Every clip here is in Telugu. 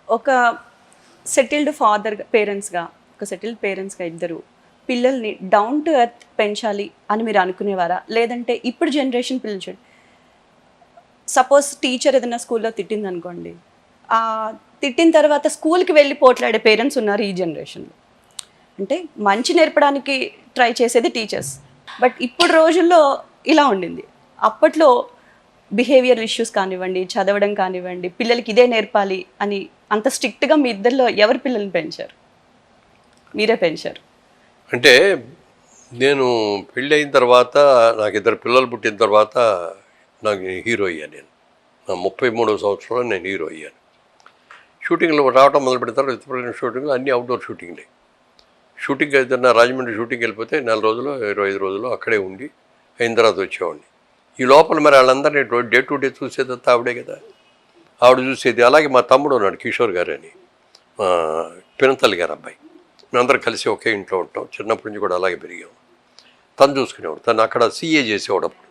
ఒక సెటిల్డ్ పేరెంట్స్గా ఇద్దరు పిల్లల్ని డౌన్ టు ఎర్త్ పెంచాలి అని మీరు అనుకునేవారా? లేదంటే ఇప్పుడు జనరేషన్ పిల్లలు చూడండి, సపోజ్ టీచర్ ఏదైనా స్కూల్లో తిట్టింది అనుకోండి, తిట్టిన తర్వాత స్కూల్కి వెళ్ళి పోట్లాడే పేరెంట్స్ ఉన్నారు ఈ జనరేషన్లో. అంటే మంచి నేర్పడానికి ట్రై చేసేది టీచర్స్, బట్ ఇప్పుడు రోజుల్లో ఇలా ఉండింది. అప్పట్లో బిహేవియర్ ఇష్యూస్ కానివ్వండి, చదవడం కానివ్వండి, పిల్లలకి ఇదే నేర్పాలి అని అంత స్ట్రిక్ట్గా మీ ఇద్దరిలో ఎవరు పిల్లల్ని పెంచారు? మీరే పెంచారు. అంటే నేను పెళ్ళి అయిన తర్వాత నాకు 2 పిల్లలు పుట్టిన తర్వాత నాకు హీరో అయ్యాను. నేను నా 33వ సంవత్సరంలో నేను హీరో అయ్యాను. షూటింగ్లో రావటం మొదలు పెడతారు. ఇతర షూటింగ్లు అన్నీ అవుట్డోర్ షూటింగ్లే. షూటింగ్ ఏదైనా రాజమండ్రి షూటింగ్ వెళ్ళిపోతే 4 రోజులు 25 రోజులు అక్కడే ఉండి అయిన తర్వాత వచ్చేవాడిని. ఈ లోపల మరి వాళ్ళందరినీ డే టు డే చూసేదంతా ఆవిడే కదా, ఆవిడ చూసేది. అలాగే మా తమ్ముడు ఉన్నాడు కిషోర్ గారు అని, పినతల్లి గారు అబ్బాయి. మేమందరం కలిసి ఒకే ఇంట్లో ఉంటాం. చిన్నప్పటి నుంచి కూడా అలాగే పెరిగాము. తను చూసుకునేవాడు. తను అక్కడ సీఏ చేసేవాడు. అప్పుడు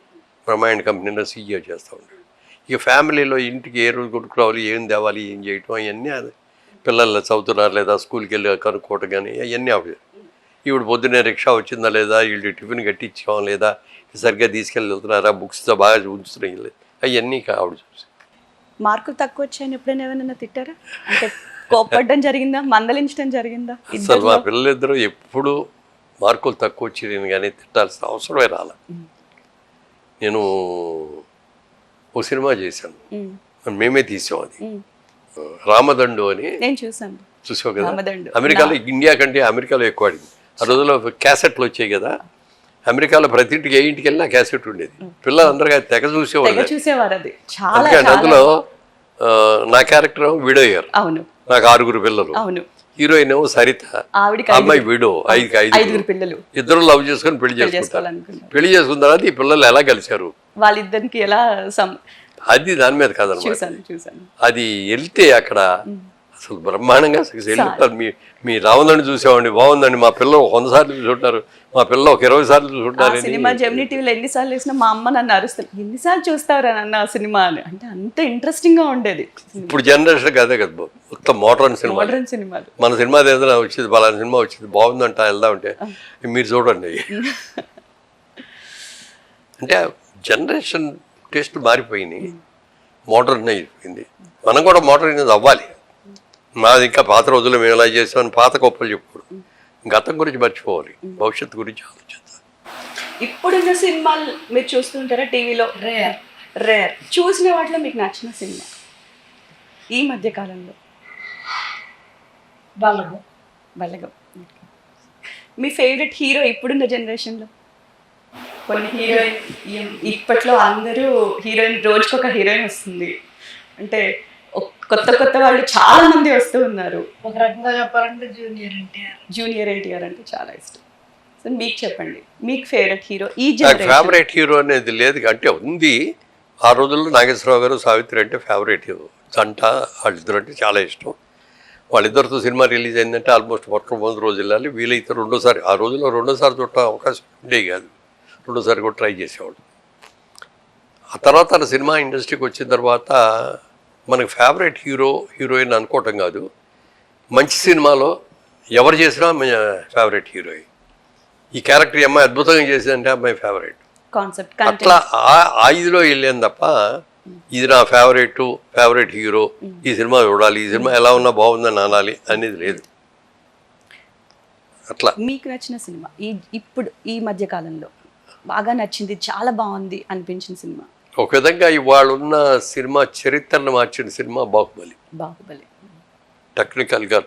బ్రహ్మాండ్ కంపెనీలో సీఏ చేస్తూ ఉంటాడు. ఇక ఫ్యామిలీలో ఇంటికి ఏ రోజు కొట్టుకురావాలి, ఏం తేవాలి, ఏం చేయటం అవన్నీ పిల్లలు చదువుతున్నారు లేదా స్కూల్కి వెళ్ళి కనుక్కోవటం కానీ అవన్నీ ఆవిడ. ఈవిడ పొద్దున్నే రిక్షా వచ్చిందా లేదా, వీళ్ళు టిఫిన్ కట్టించాం లేదా, సరిగ్గా తీసుకెళ్ళి వెళ్తున్నారా, బుక్స్తో బాగా ఉంచుతున్నాయి, అవన్నీ ఆవిడ చూసి. మార్కులు తక్కువ వచ్చాయని ఎప్పుడైనా ఏమైనా తిట్టారా? అంటే కోపడడం జరిగిందా, మందలించడం జరిగిందా? అసలు మా పిల్లలిద్దరూ ఎప్పుడు మార్కులు తక్కువ వచ్చి కానీ తిట్టాల్సిన అవసరమే రాలే. నేను ఓ సినిమా చేశాను, మేమే తీసాం. అది రామదండు అని. నేను చూసాను. చూసావు కదా, అమెరికాలో ఇండియా కంటే అమెరికాలో ఎక్కువ ఆడింది. ఆ రోజుల్లో క్యాసెట్లు వచ్చాయి కదా, అమెరికాలో ప్రతి ఇంటికి ఏ ఇంటికి వెళ్ళినా క్యాసెట్ ఉండేది. పిల్లలందరూ తెగ చూసేవాళ్ళు. అందులో నా క్యారెక్టర్ విడోయర్. నాకు 6 పిల్లలు. హీరోయిన్ ఏమో సరిత, అమ్మాయి విడో, 5 పిల్లలు. ఇద్దరు లవ్ చేసుకుని పెళ్లి చేసుకుంటారు. పెళ్లి చేసుకున్న తర్వాత ఈ పిల్లలు ఎలా కలిశారు, వాళ్ళిద్దరికి ఎలా, అది దాని మీద కదనమాట. అది వెళ్తే అక్కడ అసలు బ్రహ్మాండంగా వెళ్ళిపోతారు. మీ రావణుని చూసేవాడిని, బాగుందండి, మా పిల్లలు 100 సార్లు చూసుంటారు, మా పిల్లలు ఒక 20 సార్లు చూసుంటారు. సినిమా జెమినీ టీవీలో ఎన్నిసార్లు వేసినా మా అమ్మ నన్ను అరుస్తారు, ఎన్నిసార్లు చూస్తారా నన్ను ఆ సినిమా అని. అంటే అంత ఇంట్రెస్టింగ్ గా ఉండేది. ఇప్పుడు జనరేషన్ అదే కదా, మొత్తం మోడర్న్ సినిమాలు. మన సినిమా ఏదైనా వచ్చింది, పలానా సినిమా వచ్చింది, బాగుందంట, వెళ్దామంటే మీరు చూడండి. అంటే జనరేషన్ టేస్ట్ మారిపోయినాయి, మోడర్న్ అయిపోయింది. మనం కూడా మోడర్న్ అవ్వాలి. మాది ఇంకా పాత రోజుల్లో మేము ఎలా చేసామని పాత గొప్పలు చెప్పుకోవడం, గతం గురించి మర్చిపోవాలి, భవిష్యత్తు గురించి ఆలోచిద్దాం. ఇప్పుడున్న సినిమాలు మీరు చూస్తుంటారా టీవీలో? రేర్. చూసిన వాటిలో మీకు నచ్చిన సినిమా ఈ మధ్య కాలంలో? బలగం. మీ ఫేవరెట్ హీరో ఇప్పుడున్న జనరేషన్లో? కొన్ని హీరోయిన్, ఇప్పట్లో అందరూ హీరోయిన్, రోజుకొక హీరోయిన్ వస్తుంది. అంటే కొత్త వాళ్ళు చాలా మంది వస్తూ ఉన్నారు. ఒక రకంగా చెప్పాలంటే జూనియర్ ఎన్టీఆర్ అంటే చాలా ఇష్టం. సో మీకు చెప్పండి, మీకు ఫేవరెట్ హీరో ఈ జనరేషన్? ఫేవరెట్ హీరో అనేది లేదు, అంటే ఉంది. ఆ రోజుల్లో నాగేశ్వరరావు గారు, సావిత్రి అంటే ఫేవరెట్ జంట. వాళ్ళిద్దరు అంటే చాలా ఇష్టం. వాళ్ళిద్దరితో సినిమా రిలీజ్ అయిందంటే ఆల్మోస్ట్ మొట్టమొదటి రోజు వెళ్ళాలి, వీలైతే 2వ సారి. ఆ రోజుల్లో 2వ సారి చూడటం అవకాశం ఉండేవి కాదు, 2వ సారి కూడా ట్రై చేసేవాళ్ళు. ఆ తర్వాత తన సినిమా ఇండస్ట్రీకి వచ్చిన తర్వాత మనకు ఫేవరెట్ హీరోయిన్ అనుకోవటం కాదు, మంచి సినిమాలో ఎవరు చేసినా ఫేవరెట్ హీరోయిన్. ఈ క్యారెక్టర్ ఈ అమ్మాయి అద్భుతంగా చేసిందంటే అమ్మాయి ఫేవరెట్ కాన్సెప్ట్. అట్లా ఆ ఇదిలో వెళ్ళాను తప్ప ఇది నా ఫేవరెట్ హీరో, ఈ సినిమా చూడాలి, ఈ సినిమా ఎలా ఉన్నా బాగుందని అనాలి అనేది లేదు. అట్లా మీకు నచ్చిన సినిమా ఇప్పుడు ఈ మధ్య కాలంలో బాగా నచ్చింది, చాలా బాగుంది అనిపించిన సినిమా? ఒక విధంగా ఇవాళ ఉన్న సినిమా చరిత్రను మార్చిన సినిమా బాహుబలి.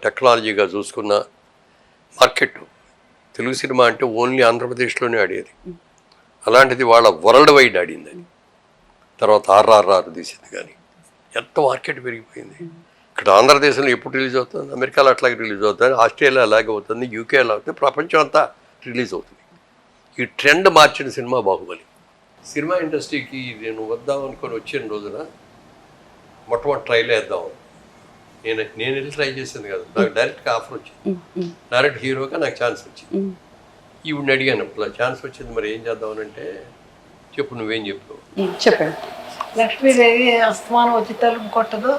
టెక్నాలజీగా చూసుకున్న మార్కెట్, తెలుగు సినిమా అంటే ఓన్లీ ఆంధ్రప్రదేశ్లోనే ఆడేది. అలాంటిది వాళ్ళ వరల్డ్ వైడ్ ఆడింది. తర్వాత RRR తీసింది. కానీ ఎంత మార్కెట్ పెరిగిపోయింది. ఇక్కడ ఆంధ్రదేశంలో ఎప్పుడు రిలీజ్ అవుతుంది, అమెరికాలో అట్లాగే రిలీజ్ అవుతుంది, ఆస్ట్రేలియా అలాగే అవుతుంది, UK అలా అవుతుంది, ప్రపంచం అంతా రిలీజ్ అవుతుంది. ఈ ట్రెండ్ మార్చిన సినిమా బాహుబలి. సినిమా ఇండస్ట్రీకి నేను వద్దాం అనుకొని వచ్చిన రోజున మొట్టమొదటి ట్రైల్ వేద్దాం. నేను వెళ్ళి ట్రై చేసింది కదా, నాకు డైరెక్ట్గా ఆఫర్ వచ్చింది, డైరెక్ట్ హీరోగా నాకు ఛాన్స్ వచ్చింది. ఈవిడిని అడిగాను, అప్పుడు ఛాన్స్ వచ్చింది, మరి ఏం చేద్దామని అంటే, చెప్పు నువ్వేం చెప్పావు? చెప్పండి. లక్ష్మీదేవి అస్తమానం వచ్చి తలుపు కొట్టదు,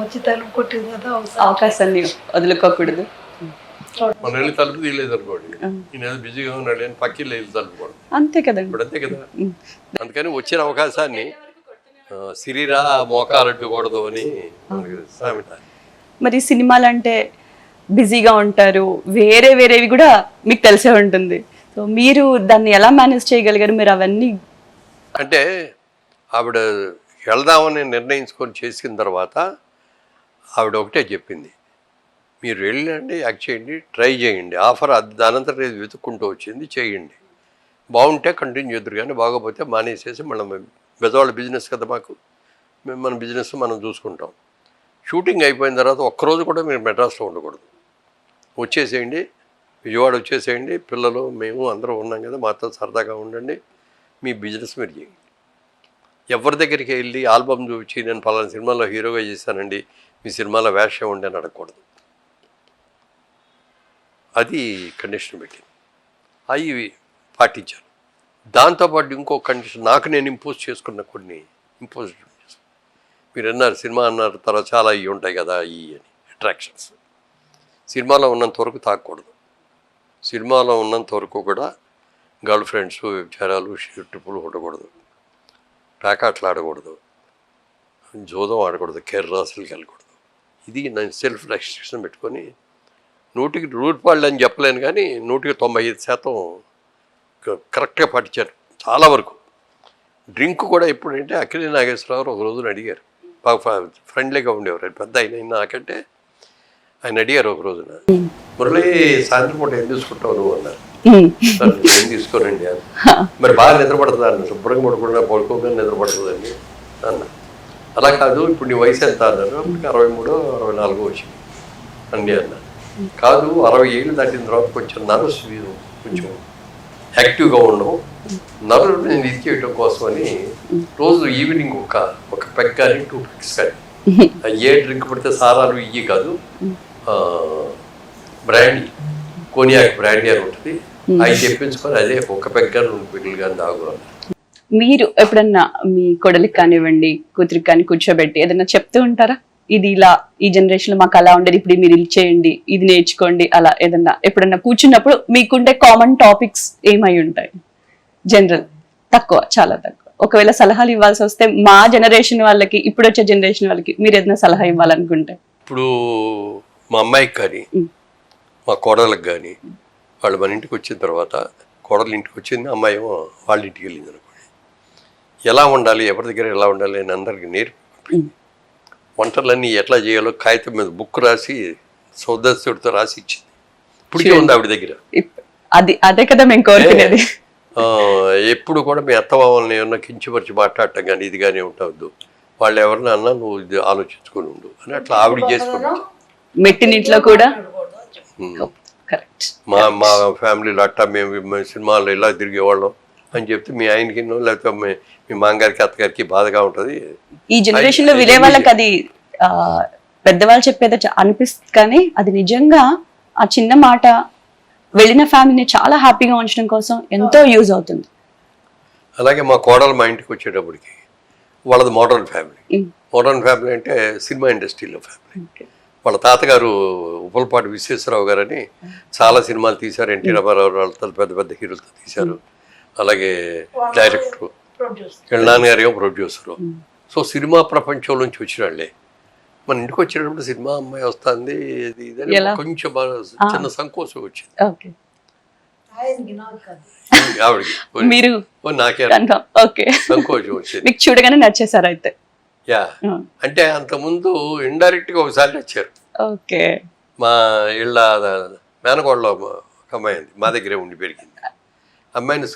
వచ్చి తలుపు కొట్టింది కదా ఒకసారి అవకాశాన్ని వదులుకోకూడదు. మన వెళ్ళి తలుపు తీయలేదు అనుకోండి, నేను ఏదో బిజీగా ఉన్నాడు అని పక్కిళ్ళు వెళ్ళి తలుపుకోండి, అంతే కదండి. ఇప్పుడు అంతే కదా. అందుకని వచ్చిన అవకాశాన్ని సిరిరా మోకాలట్టుకూడదు అని మనకి సామెత. మరి సినిమాలు అంటే బిజీగా ఉంటారు, వేరే వేరేవి కూడా మీకు తెలిసే ఉంటుంది. సో మీరు దాన్ని ఎలా మేనేజ్ చేయగలిగారు? మీరు అవన్నీ అంటే ఆవిడ వెళ్దామని నిర్ణయించుకొని చేసిన తర్వాత ఆవిడ ఒకటే చెప్పింది, మీరు వెళ్ళండి, యాక్ట్ చేయండి, ట్రై చేయండి, ఆఫర్ దానంతరం ఇది వెతుక్కుంటూ వచ్చింది, చేయండి, బాగుంటే కంటిన్యూ చేద్దరు కానీ బాగోపోతే మానేసేసి మనం బెజవాళ్ళ బిజినెస్ కదా మాకు, మేము మన బిజినెస్ మనం చూసుకుంటాం. షూటింగ్ అయిపోయిన తర్వాత ఒక్కరోజు కూడా మీరు మెడ్రాస్లో ఉండకూడదు, వచ్చేసేయండి, విజయవాడ వచ్చేసేయండి, పిల్లలు మేము అందరూ ఉన్నాం కదా, మాతో సరదాగా ఉండండి, మీ బిజినెస్ మీరు చేయండి. ఎవరి దగ్గరికి వెళ్ళి ఆల్బమ్ చూపించి నేను పలానా సినిమాలో హీరోగా చేశానండి, మీ సినిమాలో వేషం ఉండి అని అడగకూడదు. అది కండిషన్ పెట్టింది, అవి పాటించాను. దాంతోపాటు ఇంకో కండిషన్ నాకు నేను ఇంపోజ్ చేసుకున్న కొన్ని ఇంపోజ్ చేసుకున్నాను. మీరు అన్నారు సినిమా అన్నారు, తర్వాత చాలా ఇవి ఉంటాయి కదా ఈ అని అట్రాక్షన్స్. సినిమాలో ఉన్నంత వరకు తాగకూడదు, సినిమాలో ఉన్నంత వరకు కూడా గర్ల్ ఫ్రెండ్స్, వ్యభిచారాలు, ట్రిప్పులు ఉండకూడదు, ప్యాకాట్లు ఆడకూడదు, జోదం ఆడకూడదు, కెర్రాసులకి వెళ్ళకూడదు. ఇది నేను సెల్ఫ్ రెస్ట్రిక్షన్ పెట్టుకొని 100కి 100 అని చెప్పలేను కానీ 100కి 95% కరెక్ట్గా పాటించారు చాలా వరకు. డ్రింక్ కూడా ఎప్పుడంటే అక్కినేని నాగేశ్వరరావు ఒక రోజున అడిగారు, బాగా ఫ్రెండ్లీగా ఉండేవారు, పెద్ద ఆయన నాకంటే, ఆయన అడిగారు ఒక రోజున, మురళి సాయంత్రం పూట ఏం తీసుకుంటావు నువ్వు అన్నారు. ఏం తీసుకోనండి అని. మరి బాగా నిద్రపడుతుంది అన్న, శుభ్రంగా పడుకుండా పడుకోగానే నిద్రపడుతుందండి అన్న. అలా కాదు, ఇప్పుడు నీ వయసు ఎంత అన్నారు. 63, 64 వచ్చింది అండి అన్న. కాదు 60 ఏళ్ళు దాటిన తర్వాత కొంచెం నర్వస్, కొంచెం యాక్టివ్గా ఉండవు, నర్వ్ నేను ఇది చేయటం కోసం అని రోజు ఈవినింగ్ ఒక పెగ్ కానీ 2 పెగ్స్ కానీ, ఏ డ్రింక్ పడితే సారాలు ఇవి కాదు, బ్రాండీ, కోనియాక్ బ్రాండీ అని ఉంటుంది, అవి తెప్పించుకొని అదే ఒక పెగ్ కానీ 2 పెగ్గులు కానీ తాగురాను. మీరు ఎప్పుడన్నా మీ కొడలికి కానివ్వండి, కూతురికి కానీ కూర్చోబెట్టి ఏదైనా చెప్తూ ఉంటారా, ఇది ఇలా ఈ జనరేషన్ లో మాకు అలా ఉండేది, ఇప్పుడు మీరు ఇది చేయండి, ఇది నేర్చుకోండి, అలా ఏదన్నా ఎప్పుడన్నా కూర్చున్నప్పుడు మీకుండే కామన్ టాపిక్స్ ఏమై ఉంటాయి? జనరల్ తక్కువ, చాలా తక్కువ. ఒకవేళ సలహాలు ఇవ్వాల్సి వస్తే మా జనరేషన్ వాళ్ళకి, ఇప్పుడు వచ్చే జనరేషన్ వాళ్ళకి మీరు ఏదైనా సలహా ఇవ్వాలనుకుంటే? ఇప్పుడు మా అమ్మాయికి కానీ మా కోడలకు కానీ, వాళ్ళు మన ఇంటికి వచ్చిన తర్వాత, కోడలు ఇంటికి వచ్చింది, అమ్మాయి ఏమో వాళ్ళ ఇంటికి వెళ్ళింది అనుకోండి, ఎలా ఉండాలి, ఎవరి దగ్గర ఎలా ఉండాలి అని అందరికీ నేర్పి, వంటలన్నీ ఎట్లా చేయాలో కాగితం మీద బుక్ రాసి సౌదస్సుడితో రాసి ఇచ్చింది. ఇప్పటికే ఉంది ఆవిడ దగ్గర. అదే కదా మేము కోరుకునేది. ఎప్పుడు కూడా మీ అత్తమామల్ని ఏమన్నా కించపరిచి మాట్లాడటం కానీ ఇది కానీ ఉండవద్దు, వాళ్ళు ఎవరన్నా అన్నా నువ్వు ఇది ఆలోచించుకొని ఉండు అని అట్లా ఆవిడ చేసుకుని మెట్టినింట్లో కూడా. మా ఫ్యామిలీలో అట్టా మేము సినిమాల్లో ఇలా తిరిగేవాళ్ళం అని చెప్తే మీ ఆయనకి లేకపోతే మీ మామగారికి అత్తగారికి బాధగా ఉంటుంది. ఈ జనరేషన్ లో వినే వాళ్ళకి అది పెద్దవాళ్ళు చెప్పేది అనిపిస్తుంది, కానీ అది నిజంగా ఆ చిన్న మాట వెళ్ళిన ఫ్యామిలీని చాలా హ్యాపీగా ఉంచడం కోసం ఎంతో యూజ్ అవుతుంది. అలాగే మా కోడలు మా ఇంటికి వచ్చేటప్పటికి వాళ్ళది మోడర్న్ ఫ్యామిలీ. మోడర్న్ ఫ్యామిలీ అంటే సినిమా ఇండస్ట్రీలో ఫ్యామిలీ. వాళ్ళ తాతగారు ఉప్పలపాటి విశ్వేశ్వరరావు గారని చాలా సినిమాలు తీశారు, ఎన్టీ రామారావు వాళ్ళతో పెద్ద పెద్ద హీరోలతో తీశారు. అలాగే డైరెక్టరు, వీళ్ళ నాన్నగారు ఏమో ప్రొడ్యూసరు. సో సినిమా ప్రపంచం నుంచి వచ్చిన వాళ్ళే మన ఇంటికి వచ్చేటప్పుడు సినిమా అమ్మాయి వస్తుంది ఇది కొంచెం చిన్న సంకోచం వచ్చింది ఆవిడకి, నాకే సంకోచం వచ్చింది. మీకు చూడగానే నచ్చేసారు అయితే? యా, అంటే అంతకుముందు ఇండైరెక్ట్ గా ఒకసారి వచ్చారు. ఓకే, మా ఇళ్ళ మేనకోడలో ఒక అమ్మాయి ఉంది, మా దగ్గరే ఉండి పెరిగింది. అమ్మాయిని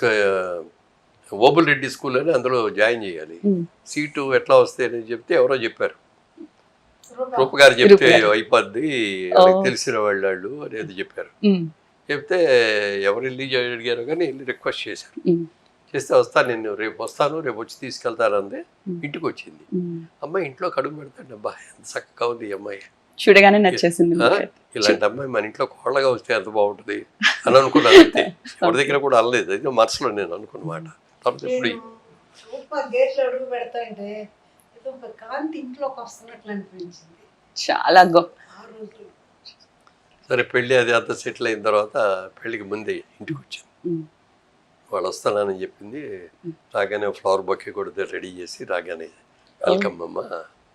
ఓబుల్ రెడ్డి స్కూల్ అని అందులో జాయిన్ చేయాలి, సీటు ఎట్లా వస్తాయి అని చెప్తే ఎవరో చెప్పారు, రూప గారు చెప్తే అయిపోద్ది, తెలిసిన వాళ్ళు అనేది చెప్పారు. చెప్తే ఎవరు వెళ్ళి అడిగారు కానీ వెళ్ళి రిక్వెస్ట్ చేశారు. చేస్తే వస్తాను, నేను రేపు వస్తాను, రేపు వచ్చి తీసుకెళ్తాను అందే. ఇంటికి వచ్చింది అమ్మాయి, ఇంట్లో కడుగు పెడతాడు, అబ్బా ఎంత చక్కగా ఉంది ఈ అమ్మాయి, చూడగానే నచ్చేసింది. ఇలాంటి అమ్మాయి మన ఇంట్లో కోళ్ళగా వస్తే ఎంత బాగుంటుంది అని అనుకున్నాను. అంతే, ఎవరి దగ్గర కూడా అనలేదు, అయితే మనసులో నేను అనుకున్నమాట. తర్వాత ఇప్పుడు ఏదో ఒక కాంతి ఇంట్లోకి వస్తున్నట్లు అనిపించింది చాలా గొప్ప. ఆ రోజు. సరే పెళ్ళి అది అంతా సెటిల్ అయిన తర్వాత పెళ్ళికి ముందే ఇంటికి వచ్చింది. ఉమ్, వాళ్ళు వస్తానని చెప్పింది. రాగానే ఫ్లవర్ బొకే కూడా రెడీ చేసి రాగానే వెల్కమ్ అమ్మ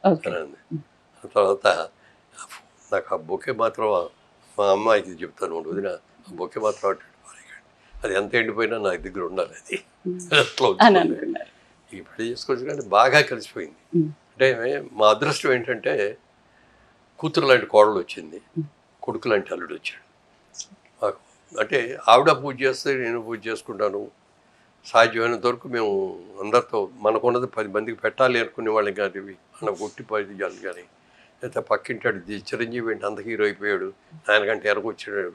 ఓకే. అని అంది. ఆ తర్వాత నాకు ఆ బొకే మాత్రం మా అమ్మాయికి చెప్తాను, వదిన ఆ బొకే మాత్రం అటు ఇటు పారేయకండి. అది ఎంత ఎండిపోయినా నా దగ్గర ఉండాలి, అది అట్లా అని ఉంచుకోండి. అనుకున్నారు. ఈ పెళ్లి చేసుకోవచ్చు కానీ బాగా కలిసిపోయింది. ఉమ్, అంటే మా అదృష్టం ఏంటంటే కూతురు లాంటి కోడలు వచ్చింది, కొడుకు లాంటి అల్లుడు వచ్చాడు మాకు. అంటే ఆవిడ పూజ చేస్తే నేను పూజ చేసుకుంటాను. సాధ్యమైనంత వరకు మేము అందరితో మనకున్నది 10 మందికి పెట్టాలి అనుకునే వాళ్ళం కాదు. ఇవి మన కొట్టి పదియాలు కానీ లేకపోతే పక్కింటాడు చిరంజీవి ఏంటి అంత హీరో అయిపోయాడు, ఆయనకంటే ఎరగొచ్చాడు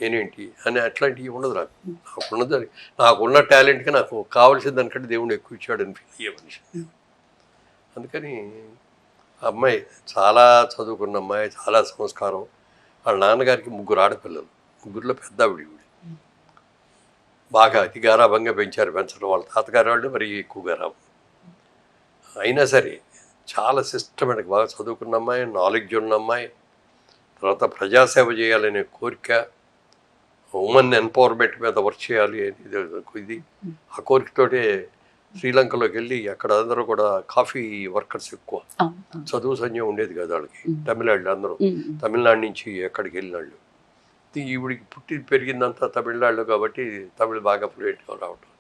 నేనేంటి అని అట్లాంటివి ఉండదు. నాకున్న టాలెంట్కి నాకు కావాల్సిన దానికంటే దేవుడు ఎక్కువ ఇచ్చాడు అని ఫీల్ అయ్యే మనిషి. అందుకని ఆ అమ్మాయి చాలా చదువుకున్న అమ్మాయి, చాలా సంస్కారం. వాళ్ళ నాన్నగారికి 3 ఆడపిల్లలు, 3లో పెద్ద ఆవిడ. బాగా అతి గారాభంగా పెంచడం వాళ్ళ తాతగారు వాళ్ళు మరి ఎక్కువ గారాభం. అయినా సరే చాలా సిస్టమేటిక్, బాగా చదువుకున్న అమ్మాయి, నాలెడ్జ్ ఉన్న అమ్మాయి. తర్వాత ప్రజాసేవ చేయాలనే కోరిక, ఉమెన్ ఎంపవర్మెంట్ మీద వర్క్ చేయాలి అనేది ఇది. ఆ కోరికతోటే శ్రీలంకలోకి వెళ్ళి అక్కడ అందరూ కూడా కాఫీ వర్కర్స్ ఎక్కువ, చదువు సంధ్య ఉండేది కదా వాళ్ళకి. తమిళనాడు అందరూ తమిళనాడు నుంచి ఎక్కడికి వెళ్ళినాళ్ళు. ఈవిడికి పుట్టి పెరిగిందంతా తమిళనాడులో కాబట్టి తమిళ్ బాగా ఫ్లూయెంట్గా రావటం.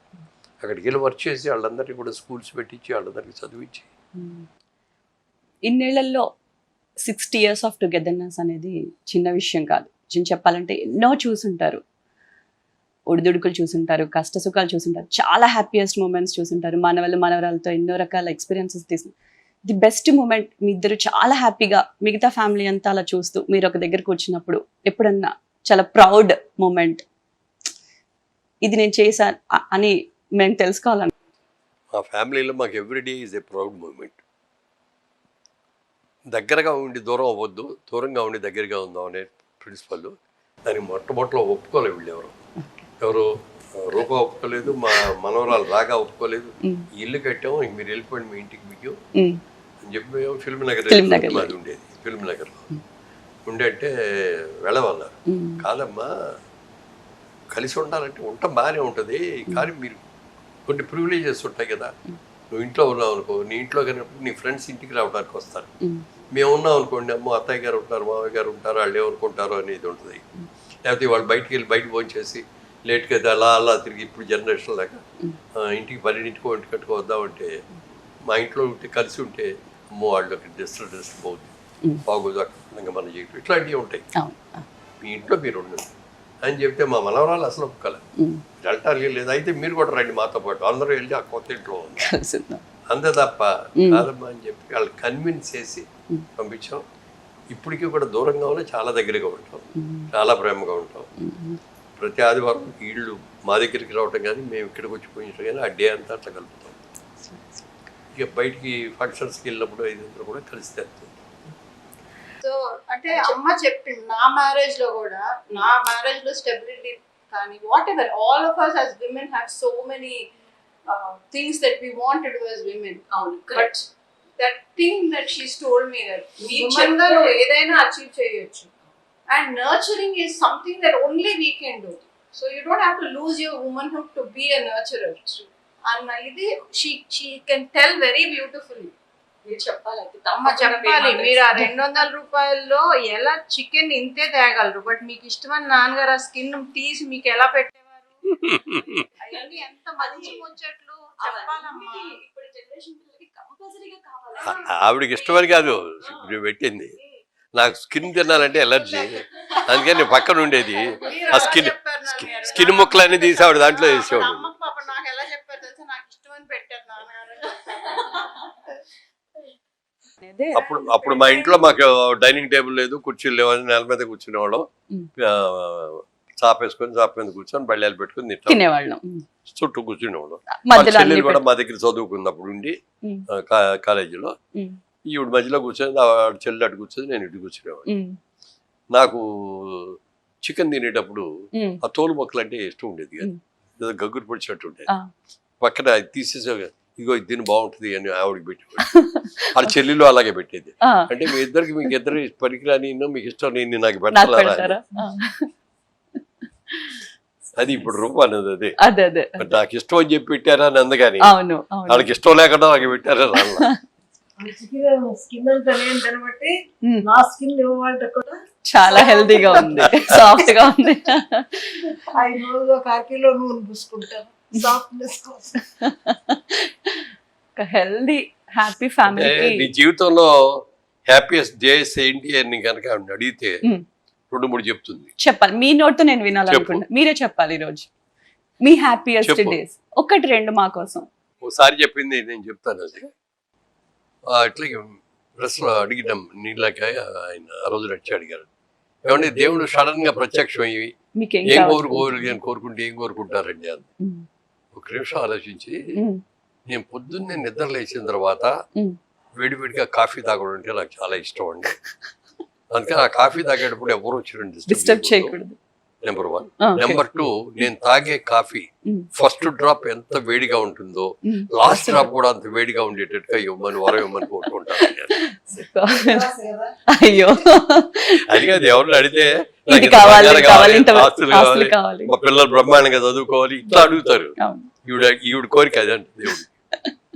అక్కడికి వెళ్ళి వర్క్ చేసి వాళ్ళందరికీ కూడా స్కూల్స్ పెట్టించి వాళ్ళందరికీ చదివించి. ఇన్నేళ్లలో 60 years ఆఫ్ టుగెదర్నెస్ అనేది చిన్న విషయం కాదు. చెప్పాలంటే ఎన్నో చూసుంటారు, ఒడిదుడుకులు చూసుంటారు, కష్ట సుఖాలు చూసుంటారు, చాలా హ్యాపీయెస్ట్ మూమెంట్స్ చూసుంటారు, మనవరాలతో ఎన్నో రకాల ఎక్స్పీరియన్సెస్ తీసుకు. ది బెస్ట్ మూమెంట్ మీ ఇద్దరు చాలా హ్యాపీగా మిగతా ఫ్యామిలీ అంతా అలా చూస్తూ మీరు ఒక దగ్గరకు వచ్చినప్పుడు ఎప్పుడన్నా చాలా ప్రౌడ్ మూమెంట్, ఇది నేను చేశాను అని మేము తెలుసుకోవాలని. మా ఫ్యామిలీలో మాకు everyday is a proud moment. దగ్గరగా ఉండి దూరం అవ్వద్దు, దూరంగా ఉండి దగ్గరగా ఉందాం అనే ప్రిన్సిపల్. దానికి మొట్టమొదటిలో ఒప్పుకోలేదు వీళ్ళు. ఎవరు రూపా ఒప్పుకోలేదు, మా మనవరాలు రాగా ఒప్పుకోలేదు. ఇల్లు కట్టాము, ఇంక మీరు వెళ్ళిపోండి మీ ఇంటికి మీకు అని చెప్పి మేము ఫిల్మ్ నగర్ మాది ఉండేది. ఫిల్మ్ నగర్లో ఉండే వెళ్ళమన్నారు. కాదమ్మా, కలిసి ఉండాలంటే ఉండటం బాగానే ఉంటుంది, కానీ మీరు కొన్ని ప్రివిలేజెస్ ఉంటాయి కదా. నువ్వు ఇంట్లో ఉన్నావు అనుకో, నీ ఇంట్లో కనుక నీ ఫ్రెండ్స్ ఇంటికి రావడానికి వస్తారు. మేము ఉన్నాం అనుకోండి, అమ్మో అత్తయ్య గారు ఉంటారు, మామయ్య గారు ఉంటారు, వాళ్ళు ఏమనుకుంటారో అనేది ఉంటుంది. లేకపోతే వాళ్ళు బయటికి వెళ్ళి బయట భోంచేసి లేట్గా అయితే అలా తిరిగి ఇప్పుడు జనరేషన్ లాగా ఇంటికి 12ంటికో 1 వద్దామంటే మా ఇంట్లో ఉంటే కలిసి ఉంటే అమ్మో వాళ్ళు అక్కడ డ్రెస్ పోతుంది, బాగోదు అక్కడ మనం చేయటం, ఇట్లాంటివి ఉంటాయి. మీ ఇంట్లో మీరు ఉండండి అని చెప్తే మా మనవరాలు అసలు ఒప్పుకోలేదు. వెళ్ళటానికి లేదు, అయితే మీరు కూడా రండి మాతో పాటు, అందరూ వెళ్ళి ఆ కొత్త ఇంట్లో ఉంది అంతే తప్ప కాదమ్మా అని చెప్పి వాళ్ళు కన్విన్స్ చేసి పంపించాం. ఇప్పటికీ కూడా దూరంగా ఉన్నా చాలా దగ్గరగా ఉంటాం, చాలా ప్రేమగా ఉంటాం. ప్రతి ఆదివారం వీళ్ళు మా దగ్గరికి రావటం కానీ మేము ఇక్కడికి వచ్చి పోయించడం కానీ ఆ డే అంతా అట్లా కలుపుతాం. ఇక బయటికి ఫంక్షన్స్కి వెళ్ళినప్పుడు ఐదంతా కూడా కలిసి తెస్తాం. సో అంటే అమ్మ చెప్పింది నా మ్యారేజ్ లో కూడా, నా మ్యారేజ్ లో స్టెబిలిటీ కానీ what ever, all of us as women have so many things that we want to do as women. But that thing that she's told me that women గా నువ్వు ఏదైనా అచీవ్ చేయొచ్చు, and nurturing is something that only we can do. So you don't have to lose your womanhood to be a nurturer. And ఇది she can tell very beautifully. చెప్పాలి మీరు ఆ 200 రూపాయల్లో ఎలా చికెన్ ఇంతే తేగలరు, బట్ మీకు ఇష్టమైన నాన్నగారు ఆ స్కిన్ తీసి మీకు ఎలా పెట్టేవారు, అవన్నీ ఎంత మంచి ముచ్చట్లు చెప్పాలమ్మా. ఇప్పుడు జనరేషన్ పిల్లలకి కంపల్సరీగా కావాలి. ఆవిడకి ఇష్టమని కాదు నువ్వు పెట్టింది, నాకు స్కిన్ తినాలంటే ఎలర్జీ, అందుకని నేను పక్కన ఉండేది ఆ స్కిన్ ముక్కలన్నీ తీసి ఆవిడ దాంట్లో వేసేవాడు. నాకు ఎలా చెప్పారు తెలుసా, నాకు ఇష్టమని పెట్టారు నాన్నగారు. అప్పుడు మా ఇంట్లో మాకు డైనింగ్ టేబుల్ లేదు, కుర్చీలు లేవు అని నేల మీద కూర్చునేవాళ్ళం. చాప మీద కూర్చొని బళ్ళాలు పెట్టుకుని తినేవాళ్ళం, చుట్టూ కూర్చునేవాళ్ళం. చెల్లెలు కూడా మా దగ్గర చదువుకున్నప్పుడు ఉండి కాలేజీలో, ఈవిడ మధ్యలో కూర్చొని చెల్లి అటు కూర్చొని నేను ఇటు కూర్చునేవాడు. నాకు చికెన్ తినేటప్పుడు ఆ తోలు మొక్కలు అంటే ఇష్టం ఉండేది కాదు, ఏదో గగ్గురు పొడిచినట్టు ఉండేది. పక్కన తీసేసే ఇగో ఇది తిని బాగుంటుంది అని ఆవిడకి పెట్టేవాడు. వాళ్ళ చెల్లెలు అలాగే పెట్టేది. ఆ, అంటే మీ ఇద్దరికి మీకు ఇద్దరు పనికిరాని మీకు ఇష్టం నేను నాకు నాకు పెట్టాలా పెడతారా? ఆ, అది ఇప్పుడు రూపం అనేది అదే. అదే అదే మరి నాకు ఇష్టం అని చెప్పి పెట్టారా అని అందగాని అవును అవును. వాళ్ళకి ఇష్టం లేకుండా నాకు పెట్టారా రాళ్ళ. స్కిన్ అంతా లేని బట్టి ఉమ్, నా స్కిన్ ఇవ్వాలంటే కూడా చాలా హెల్తీగా ఉంది, సాఫ్ట్ గా ఉంది. 5 రోజులు ఒక 1 కిలో నూనె పూసుకుంటాను సాఫ్ట్నెస్ కోసం. హెల్దీ హ్యాపీ అంటే ఫ్యామిలీకి నీ జీవితంలో హ్యాపీయెస్ట్ డేస్ ఏంటి అని కనుక ఆవిడని అడిగితే 2-3 చెప్తుంది. చెప్పాలి, మీ నోట్తో నేను వినాలనుకుంటా. మీరే చెప్పాలి ఈరోజు మీ హ్యాపీయెస్ట్ చెప్పు. డేస్. 1-2 మా కోసం. ఒకసారి చెప్పింది నేను చెప్తాను. అది ఇట్లాగే డ్రెస్లో అడిగినాం నీళ్ళకి ఆయన ఆ రోజు నడిచి అడిగారు, ఏమంటే దేవుడు సడన్ గా ప్రత్యక్షం అయ్యి మీకేం ఏం కావాలి? కోరుకుంటే ఏం కోరుకుంటారండి అని ఉమ్, ఒక నిమిషం ఆలోచించి, ఉమ్, నేను పొద్దున్నే నిద్ర లేచిన తర్వాత ఉమ్. వేడివేడిగా కాఫీ తాగడం అంటే నాకు చాలా ఇష్టం అండి. అందుకని ఆ కాఫీ తాగేటప్పుడు ఎవరు వచ్చి డిస్టర్బ్ చేయకూడదు. నెంబర్ 1. Okay. నెంబర్ 2, నేను తాగే కాఫీ ఉమ్, ఫస్ట్ డ్రాప్ ఎంత వేడిగా ఉంటుందో ఉమ్. లాస్ట్ డ్రాప్ కూడా అంత వేడిగా ఉండేటట్టుగా వరం ఇవ్వమని కోరుకుంటాను. గ్లాస్ కదా అయ్యో, అది కాదు, ఎవరిని అడిగితే నాకు ఇది ఇంత కావాలి, బంగారం ఇది కావాలి, ఇంత ఆస్తులు ఆస్తులు కావాలి, కావాలి. మా పిల్లలు బ్రహ్మాండంగా చదువుకోవాలి ఇట్లా అడుగుతారు. అవును. ఈవిడ కోరిక అదే అంటే దేవుడు